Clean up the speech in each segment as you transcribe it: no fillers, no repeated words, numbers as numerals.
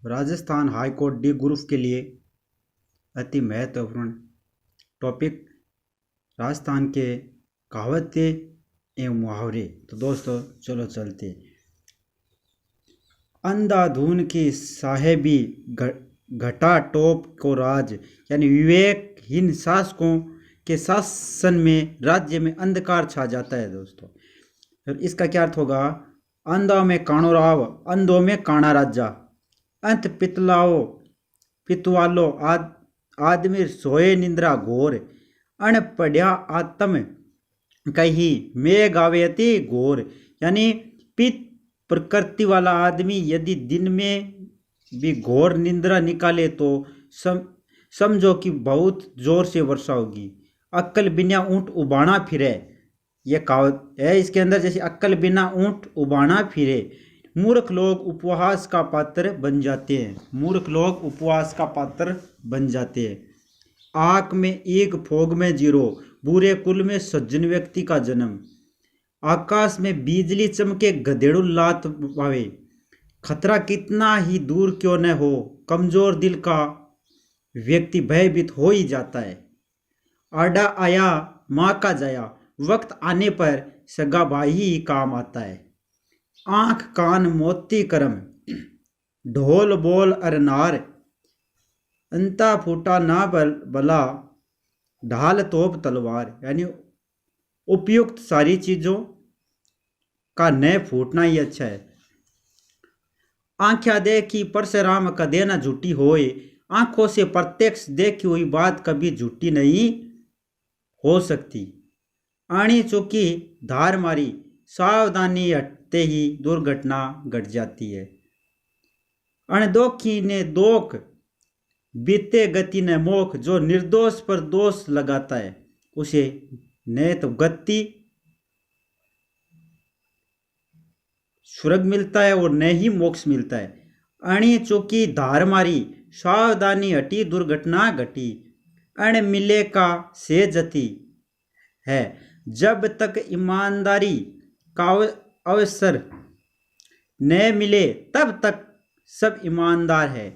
Rajasthan high court D group के लिए अति महत्वपूर्ण टॉपिक राजस्थान के कहावतें एवं मुहावरे। तो दोस्तों चलो चलते। अंधाधुन की साहेबी घटा टोप को राज, यानी विवेकहीन शासकों के शासन में राज्य में अंधकार छा जाता है दोस्तों। फिर इसका क्या अर्थ होगा? अंधा में काणो राव, अंधों में काणा राजा। अंत पितलाओ पितवालो आदमी सोए निंद्रा घोर। अण पढ़िया आत्म कही मेघ आवेती घोर, यानी पित प्रकृति वाला आदमी यदि दिन में भी घोर निंद्रा निकाले तो समझो कि बहुत जोर से वर्षा होगी। अक्ल बिना ऊंट उबाना फिरे, यह कहावत है इसके अंदर। जैसे अक्ल बिना ऊंट उबाना फिरे, मूर्ख लोग उपवास का पात्र बन जाते हैं। मूर्ख लोग उपवास का पात्र बन जाते हैं। आँख में एक फोग में जीरो, बुरे कुल में सज्जन व्यक्ति का जन्म। आकाश में बिजली चमके गधेड़ू लात पावे, खतरा कितना ही दूर क्यों न हो, कमजोर दिल का व्यक्ति भयभीत हो ही जाता है। आडा आया माँ का जाया, वक्त आने पर सगा भाई ही काम आता है। आंख कान मोती करम, ढोल बोल अरनार। अंता फूटा ना बला, ढाल तोप तलवार, यानी उपयुक्त सारी चीजों का न फूटना ही अच्छा है। आंख्या देखी परशुराम कदे न झूठी होए, आंखों से प्रत्यक्ष देखी हुई बात कभी झूठी नहीं हो सकती। आनी चुकी धार मारी, सावधानी हटते ही दुर्घटना घट जाती है। अणदोखी ने दोख, बीते गति ने मोख। जो निर्दोष पर दोष लगाता है उसे न तो गति स्वर्ग मिलता है और न ही मोक्ष मिलता है। अणी चौकी धार मारी, सावधानी हटी दुर्घटना घटी। अण मिले का से जती है, जब तक ईमानदारी का अवसर न मिले तब तक सब ईमानदार है।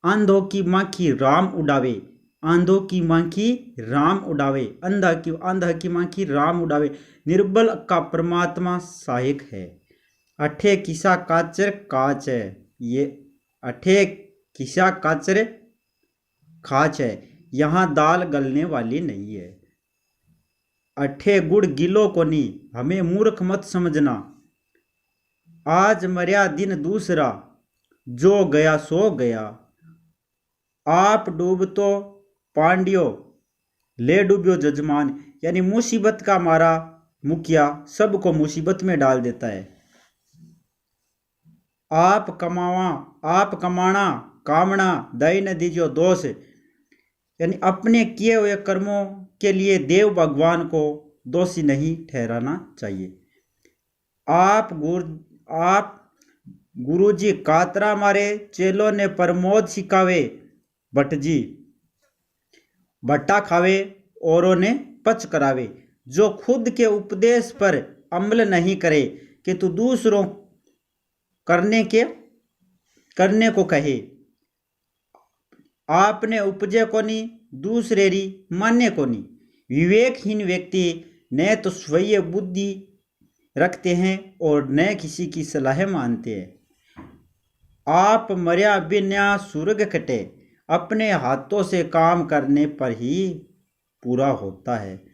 अंधों की माखी राम उड़ावे, आंधों की माखी राम उड़ावे। अंधा की माखी राम उड़ावे, निर्बल का परमात्मा सहायक है। अठे किसा काचर काच है, ये अठे किसा काचर खाच है, यहाँ दाल गलने वाली नहीं है। अठे गुड़ गिलो कोनी, हमें मूर्ख मत समझना। आज मर्या दिन दूसरा, जो गया सो गया। आप डूबतो पांडियो, ले डूबियो जजमान, यानी मुसीबत का मारा मुखिया सबको मुसीबत में डाल देता है। आप कमाना कामना, दई न दीजियो दोष, यानी अपने किए हुए कर्मों के लिए देव भगवान को दोषी नहीं ठहराना चाहिए। आप गुरुजी कातरा मारे, चेलों ने प्रमोद सिखावे। भट्ट जी भट्टा खावे, औरों ने पच करावे। जो खुद के उपदेश पर अमल नहीं करे कि तू दूसरों करने को कहे। आपने उपजे को नहीं, दूसरे री मान्य को नहीं। विवेकहीन व्यक्ति न तो स्वयं बुद्धि रखते हैं और न किसी की सलाह मानते हैं। आप मर्या बिना स्वर्ग कटे, अपने हाथों से काम करने पर ही पूरा होता है।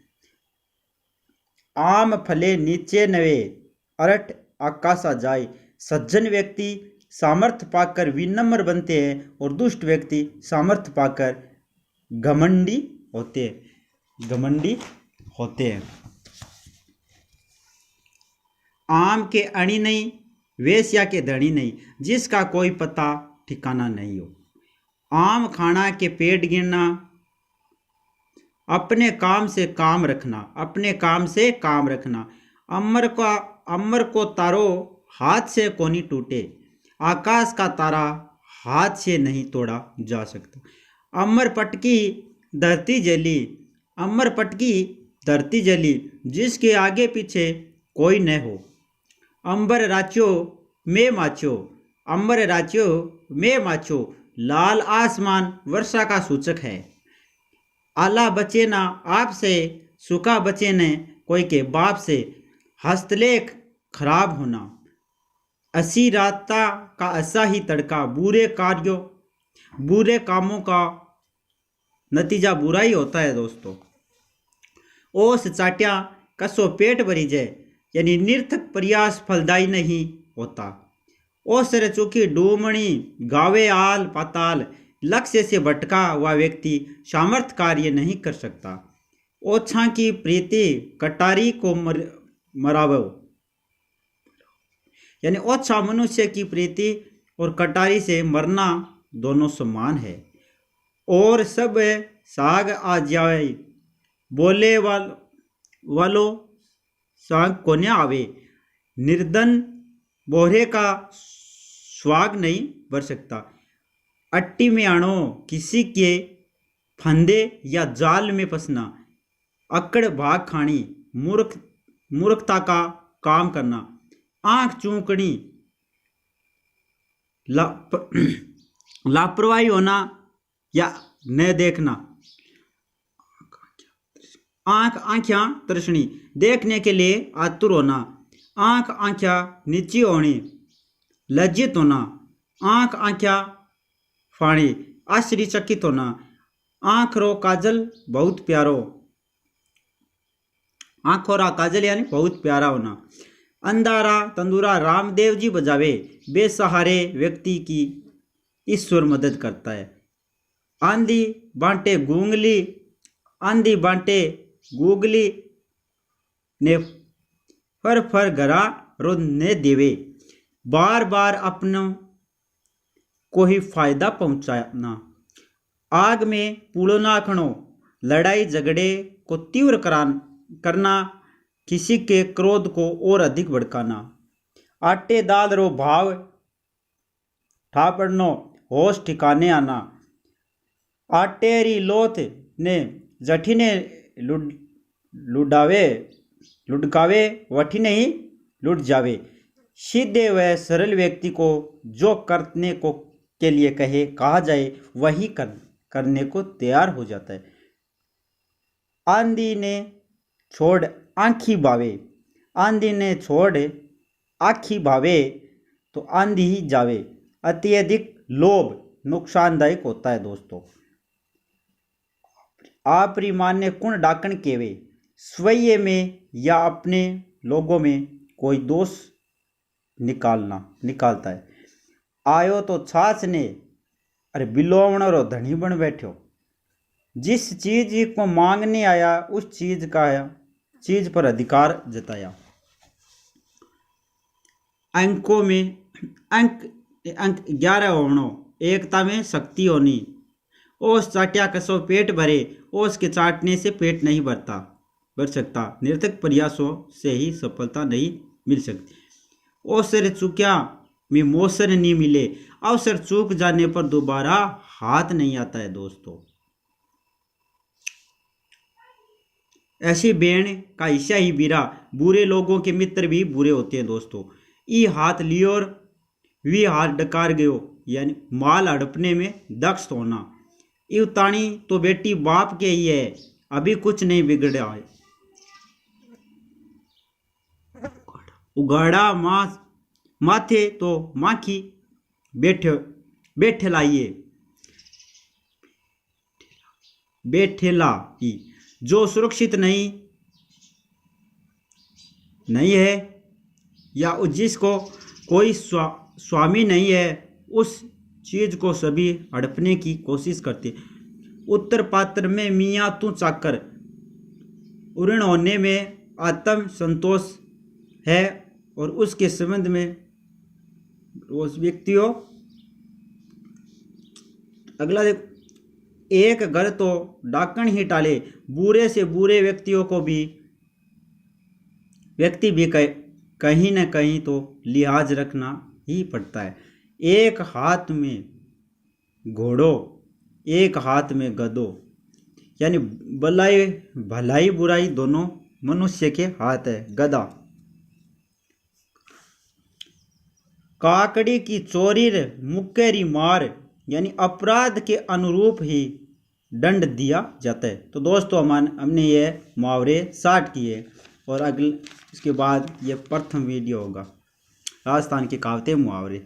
आम फले नीचे नवे, अरट आकाशा जाए। सज्जन व्यक्ति सामर्थ्य पाकर विनम्र बनते हैं और दुष्ट व्यक्ति सामर्थ्य पाकर घमंडी होते हैं। आम के अणी नहीं, वेश्या के धनी नहीं, जिसका कोई पता ठिकाना नहीं हो। आम खाना के पेट गिनना, अपने काम से काम रखना। अमर को तारो हाथ से कोनी टूटे, आकाश का तारा हाथ से नहीं तोड़ा जा सकता। अमर पटकी धरती जली, जिसके आगे पीछे कोई न हो। अंबर राचो में माचो, अंबर राच्यो में माचो, लाल आसमान वर्षा का सूचक है। आला बचे ना आपसे, सूखा बचे न कोई के बाप से, हस्तलेख खराब होना। असी राता का ऐसा ही तड़का, बुरे कामों का नतीजा बुरा ही होता है दोस्तों। ओस चाट्या कसो पेट भरी जाए, यानी निर्थक प्रयास फलदायी नहीं होता। ओसर चूकी डूमणी गावे आल पाताल, लक्ष्य से भटका हुआ व्यक्ति सामर्थ्य कार्य नहीं कर सकता। ओछा की प्रीति कटारी को मरावो, यानी ओछा मनुष्य की प्रीति और कटारी से मरना दोनों समान है। और सब साग आ जाए, बोले वालो साग कोने आवे, निर्धन बोहरे का स्वाग नहीं बर सकता। अट्टी में आनो, किसी के फंदे या जाल में फंसना। अकड़ भाग खानी, मूर्खता का काम करना। आंख चूकनी, लापरवाही होना या न देखना। आंखियां तृष्णी, देखने के लिए आतुर होना। आंखियां नीची होनी, लज्जित होना। आंखियां फाणी, आश्चर्यचकित होना। आंखरो काजल बहुत प्यारो, आंखोरा काजल यानी बहुत प्यारा होना। अंधारा तंदूरा रामदेव जी बजावे, बेसहारे व्यक्ति की ईश्वर मदद करता है। आंधी बांटे गूगली ने फर घरा रो ने देवे। बार बार अपनों को ही फायदा पहुंचाना। आग में पूड़ो नाखणो, लड़ाई झगड़े को तीव्र करना, किसी के क्रोध को और अधिक भड़काना। आटे दाल रो भाव ठापड़नो, होश ठिकाने आना। आटेरी लोथ ने जठिने लुढ़कावे, वठिने ही लुट जावे। सीधे व सरल व्यक्ति को जो करने को के लिए कहा जाए वही करने को तैयार हो जाता है। आंधी ने छोड़ आँखी भावे, आंधी ने छोड़ आँखी भावे तो आंधी ही जावे। अत्यधिक लोभ नुकसानदायक होता है दोस्तों। आपरी मान्य कुण डाकण केवे, स्वयं में या अपने लोगों में कोई दोष निकालता है। आयो तो छाछ ने, अरे बिलोवण रो धनी बन बैठो। जिस चीज को मांगने आया उस चीज पर अधिकार जताया। अंकों में अंक 11 होनो, एकता में शक्ति होनी। ओस चाट्या कसो पेट भरे, ओस के चाटने से पेट नहीं भर सकता। निरर्थक प्रयासों से ही सफलता नहीं मिल सकती। अवसर चूक्या में मौसर नहीं मिले, अवसर चूक जाने पर दोबारा हाथ नहीं आता है दोस्तों। ऐसी बेण का हिस्सा ही बीरा, बुरे लोगों के मित्र भी बुरे होते हैं दोस्तों। ई हाथ लियोर वी हाथ डकार गयो, यानी माल हड़पने में दक्ष होना। ई उतानी तो बेटी बाप के ही है, अभी कुछ नहीं बिगड़ा है। उगाड़ा माथे तो माखी बैठे लाइए, बैठेला ही। जो सुरक्षित नहीं है या जिसको कोई स्वामी नहीं है, उस चीज को सभी हड़पने की कोशिश करते। उत्तर पात्र में मियाँ तू चाकर, उऋण होने में आत्म संतोष है और उसके संबंध में उस व्यक्तियों। अगला देख, एक घर तो डाकण ही टाले, बुरे से बुरे व्यक्ति भी कहीं न कहीं तो लिहाज रखना ही पड़ता है। एक हाथ में घोड़ो, एक हाथ में गधो, यानी भलाई बुराई दोनों मनुष्य के हाथ है। गधा काकड़ी की चोरी मुक्केरी मार, यानी अपराध के अनुरूप ही दंड दिया जाता है। तो दोस्तों हमने ये मुहावरे 60 किए और अगले इसके बाद ये प्रथम वीडियो होगा राजस्थान के कहावते मुहावरे।